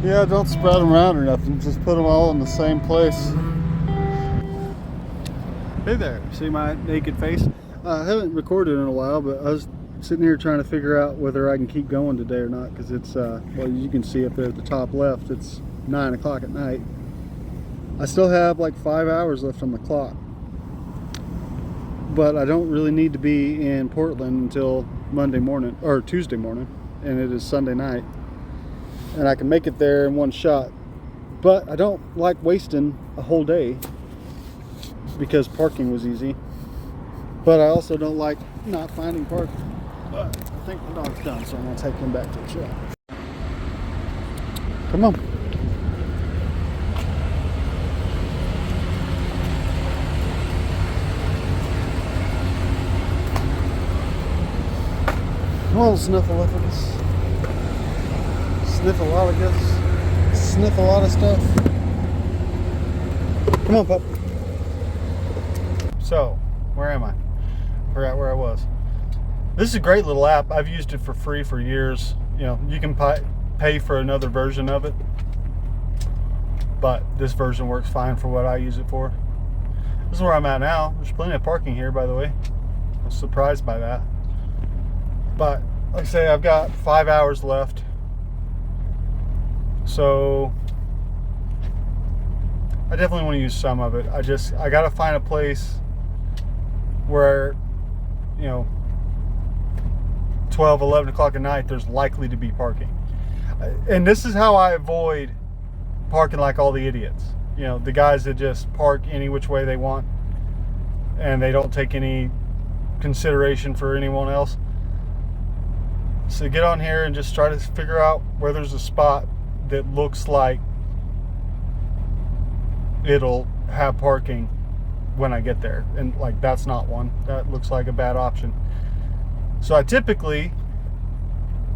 Yeah, don't spread them around or nothing. Just put them all in the same place. Hey there, see my naked face? I haven't recorded in a while, but I was sitting here trying to figure out whether I can keep going today or not, because it's, well, you can see up there at the top left, it's 9 o'clock at night. I still have like 5 hours left on the clock. But I don't really need to be in Portland until Monday morning, or Tuesday morning, and it is Sunday night. And I can make it there in one shot. But I don't like wasting a whole day because parking was easy. But I also don't like not finding parking. But I think the dog's done, so I'm going to take him back to the shop. Come on. Come on, Sniffleupagus. Sniffleupagus. Sniff a lot of stuff. Come on, pup. So, where am I? Forgot where I was. This is a great little app. I've used it for free for years. You know, you can pay for another version of it, but this version works fine for what I use it for. This is where I'm at now. There's plenty of parking here, by the way. I was surprised by that. But like I say, I've got 5 hours left. So I definitely want to use some of it. I got to find a place where, you know, 12, 11 o'clock at night, there's likely to be parking. And this is how I avoid parking like all the idiots. You know, the guys that just park any which way they want and they don't take any consideration for anyone else. So get on here and just try to figure out where there's a spot that looks like it'll have parking when I get there. And like, that's not one. That looks like a bad option. So I typically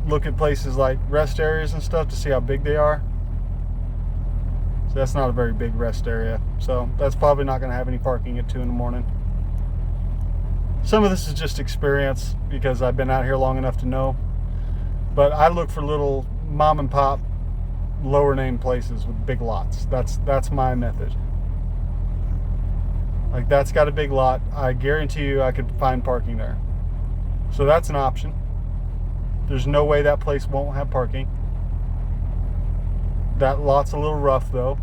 look at places like rest areas and stuff to see how big they are. So that's not a very big rest area. So that's probably not going to have any parking at 2 in the morning. Some of this is just experience because I've been out here long enough to know. But I look for little mom and pop, lower name places with big lots. That's my method. Like, that's got a big lot. I guarantee you I could find parking there. So that's an option. There's no way that place won't have parking. That lot's a little rough though.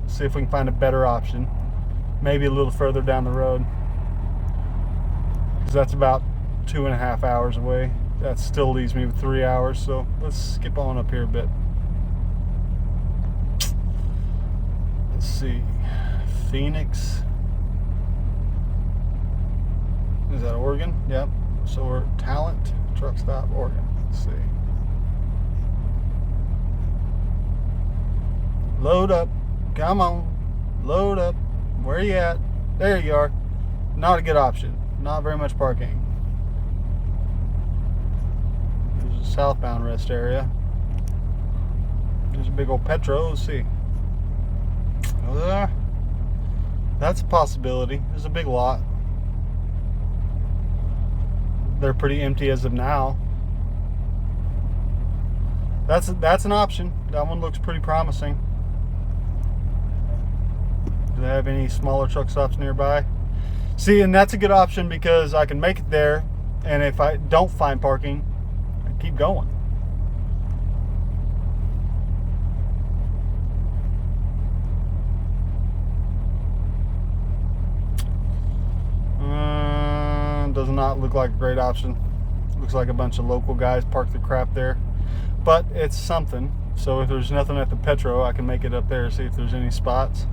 See if we can find a better option. Maybe a little further down the road. Because that's about 2.5 hours away. That still leaves me with 3 hours, so let's skip on up here a bit. Let's see. Phoenix. Is that Oregon? Yep. So we're Talent Truck Stop, Oregon. Let's see. Load up. Come on. Load up. Where are you at? There you are. Not a good option. Not very much parking. There's a southbound rest area. There's a big old Petro. Let's see. That's a possibility. There's a big lot. they're pretty empty as of now. That's an option. That one looks pretty promising. Do they have any smaller truck stops nearby? See, and that's a good option because I can make it there, and if I don't find parking, I keep going. Does not look like a great option. Looks like a bunch of local guys parked the crap there. But it's something. So if there's nothing at the Petro, I can make it up there, see if there's any spots.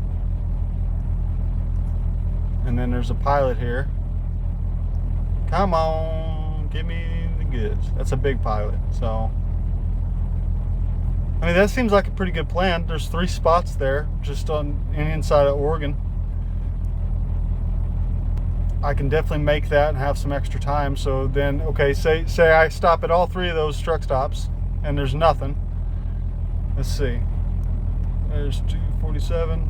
And then there's a Pilot here. Come on, give me the goods. That's a big Pilot. So, I mean, that seems like a pretty good plan. There's 3 spots there, just on inside of Oregon. I can definitely make that and have some extra time. So then, okay, say I stop at all 3 of those truck stops and there's nothing. Let's see. There's 247.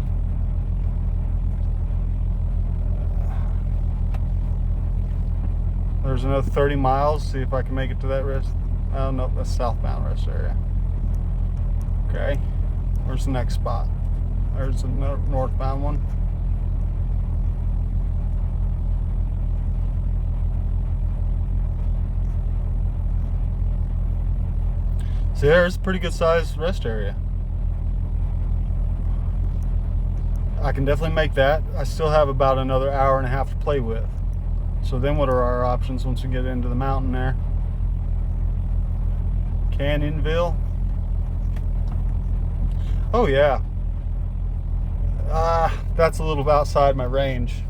There's another 30 miles. See if I can make it to that rest. Oh, no, that's southbound rest area. Okay. Where's the next spot? There's the northbound one. See, there's a pretty good sized rest area. I can definitely make that. I still have about another hour and a half to play with. So then what are our options once we get into the mountain there? Canyonville. Oh yeah. That's a little outside my range.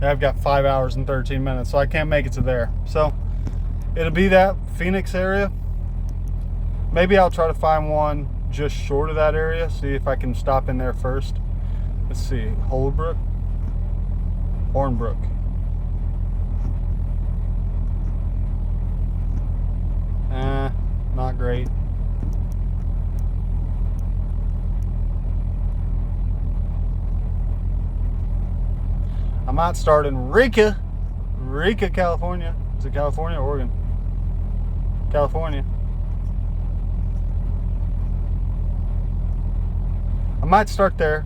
I've got 5 hours and 13 minutes, so I can't make it to there. So it'll be that Phoenix area. Maybe I'll try to find one just short of that area, see if I can stop in there first. Let's see, Holbrook, Hornbrook. Not great. I might start in Eureka, California. Is it California or Oregon? California. I might start there.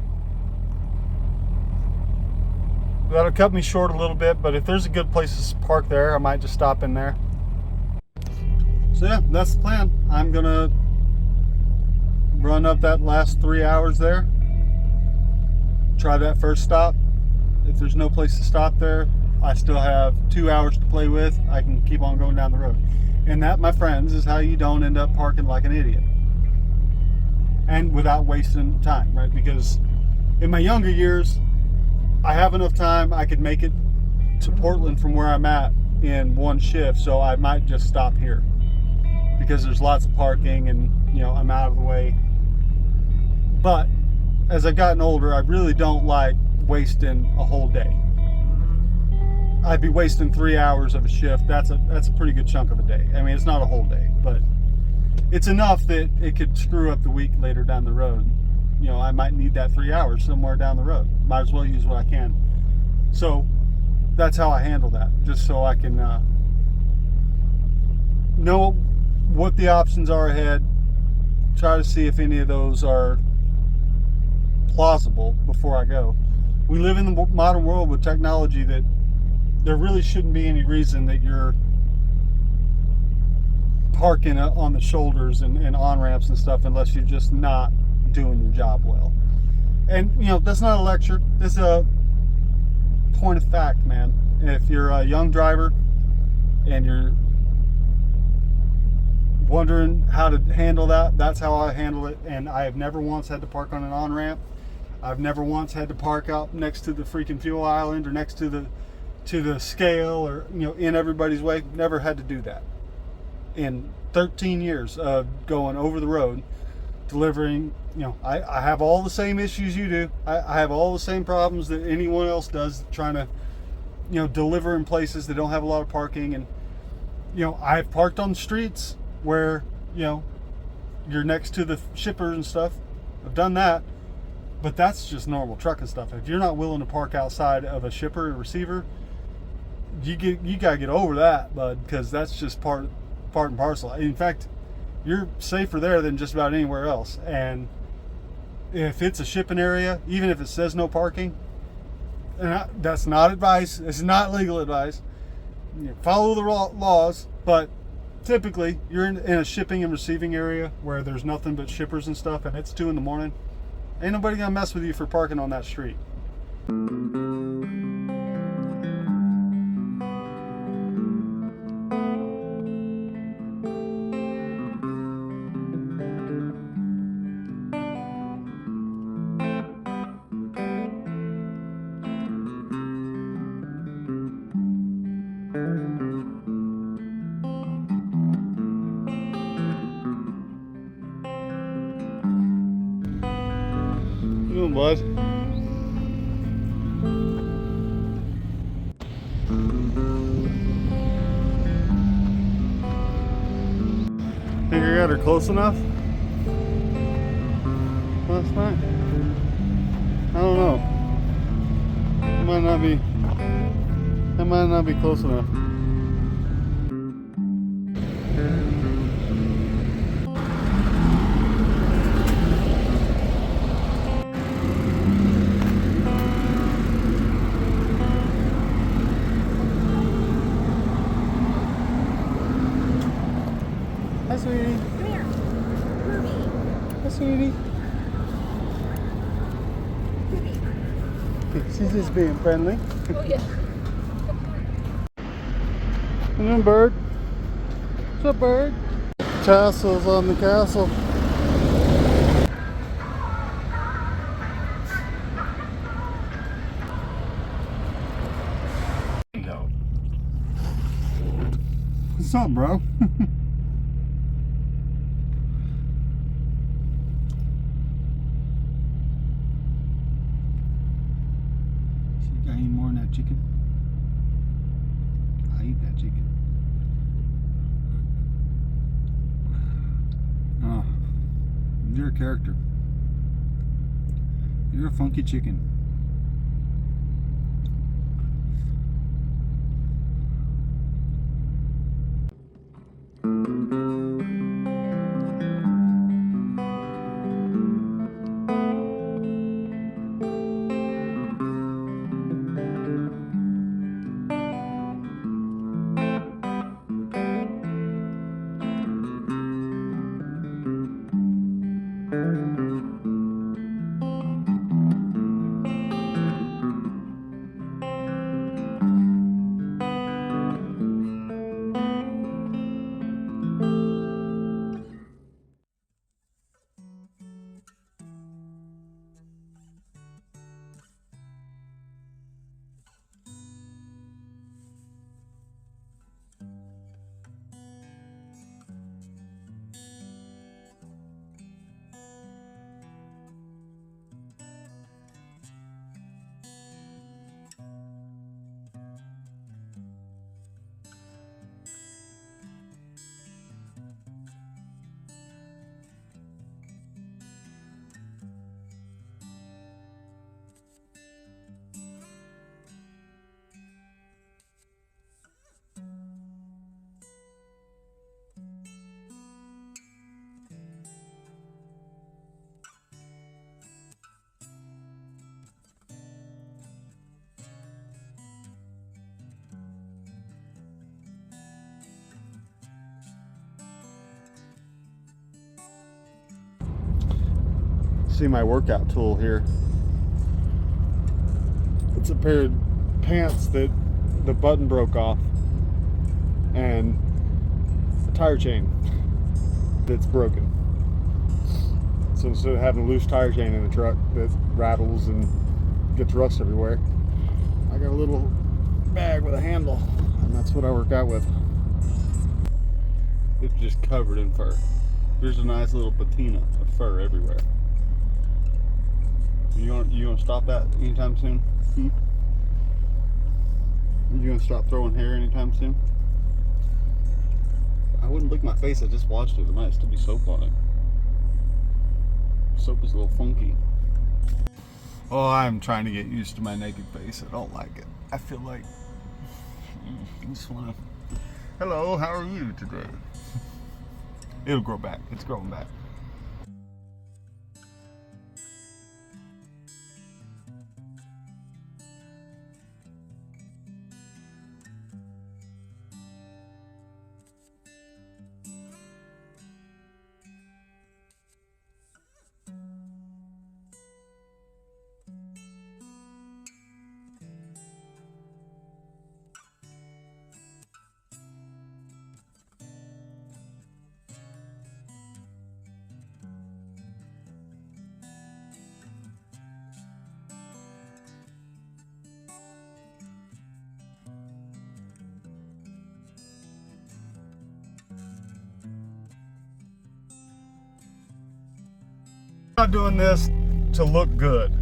That'll cut me short a little bit, but if there's a good place to park there, I might just stop in there. So yeah, that's the plan. I'm gonna run up that last 3 hours there. Try that first stop. If there's no place to stop there, I still have 2 hours to play with. I can keep on going down the road. And that, my friends, is how you don't end up parking like an idiot. And without wasting time, right? Because in my younger years, I have enough time. I could make it to Portland from where I'm at in one shift, so I might just stop here because there's lots of parking and, you know, I'm out of the way. But as I've gotten older, I really don't like wasting a whole day. I'd be wasting 3 hours of a shift. That's a pretty good chunk of a day. I mean, it's not a whole day, but it's enough that it could screw up the week later down the road. You know, I might need that 3 hours somewhere down the road. Might as well use what I can. So that's how I handle that, just so I can know what the options are ahead, try to see if any of those are plausible before I go. We live in the modern world with technology that there really shouldn't be any reason that you're parking on the shoulders and on-ramps and stuff unless you're just not doing your job well. And, you know, that's not a lecture. This is a point of fact, man. If you're a young driver and you're wondering how to handle that, that's how I handle it. And I have never once had to park on an on-ramp. I've never once had to park out next to the freaking fuel island or next to the scale or, you know, in everybody's way. Never had to do that. In 13 years of going over the road, delivering, you know, I have all the same issues you do. I have all the same problems that anyone else does trying to, you know, deliver in places that don't have a lot of parking. And, you know, I've parked on streets where, you know, you're next to the shippers and stuff, I've done that, but that's just normal trucking stuff. If you're not willing to park outside of a shipper and receiver, you gotta get over that, bud, because that's just part and parcel. In fact, you're safer there than just about anywhere else. And if it's a shipping area, even if it says no parking, and that's not advice, it's not legal advice, follow the laws, but typically you're in a shipping and receiving area where there's nothing but shippers and stuff, and it's 2 in the morning, ain't nobody gonna mess with you for parking on that street. Doing, bud? Think I got her close enough last night? I don't know. It might not be close enough. Hi, sweetie. Come here. Ruby. Hi, sweetie. Ruby. She's just being friendly. Oh, yeah. Come in, bird. What's up, bird? Tassels on the castle. No. What's up, bro? Got any more than that chicken? I eat that chicken. Oh, you're a character. You're a funky chicken. See my workout tool here. It's a pair of pants that the button broke off and a tire chain that's broken. So instead of having a loose tire chain in the truck that rattles and gets rust everywhere, I got a little bag with a handle, and that's what I work out with. It's just covered in fur. There's a nice little patina of fur everywhere. You gonna stop that anytime soon? You gonna stop throwing hair anytime soon? I wouldn't lick my face. I just washed it. There might still be soap on it. close-up was a little funky. Oh, I'm trying to get used to my naked face. I don't like it. I feel like I just want to. Hello, how are you today? It'll grow back. It's growing back. I'm not doing this to look good.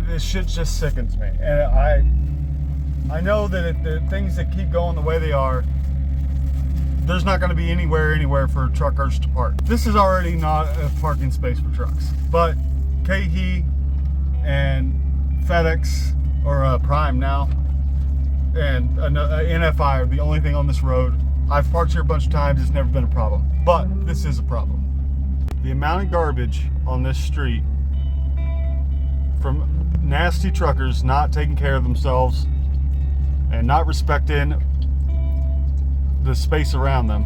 This shit just sickens me, and I know that the things that keep going the way they are, there's not going to be anywhere for truckers to park. This is already not a parking space for trucks, but KeHE and FedEx, or Prime now, and NFI are the only thing on this road. I've parked here a bunch of times. It's never been a problem, but this is a problem. The amount of garbage on this street from nasty truckers not taking care of themselves and not respecting the space around them,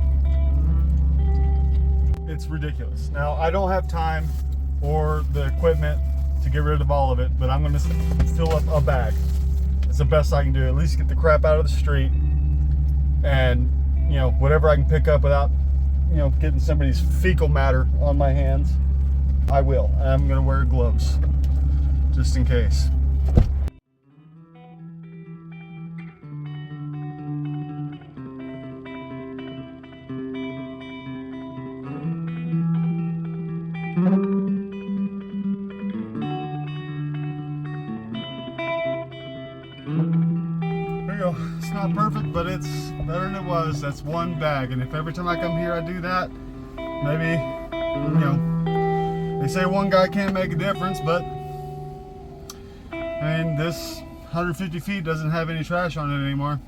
it's ridiculous. Now, I don't have time or the equipment to get rid of all of it, but I'm going to fill up a bag. It's the best I can do. At least get the crap out of the street, and whatever I can pick up without getting somebody's fecal matter on my hands, I will. And I'm going to wear gloves just in case. There you go. It's not perfect, but it's better than it was. That's one bag, and if every time I come here I do that, maybe, they say one guy can't make a difference, but I mean, this 150 feet doesn't have any trash on it anymore.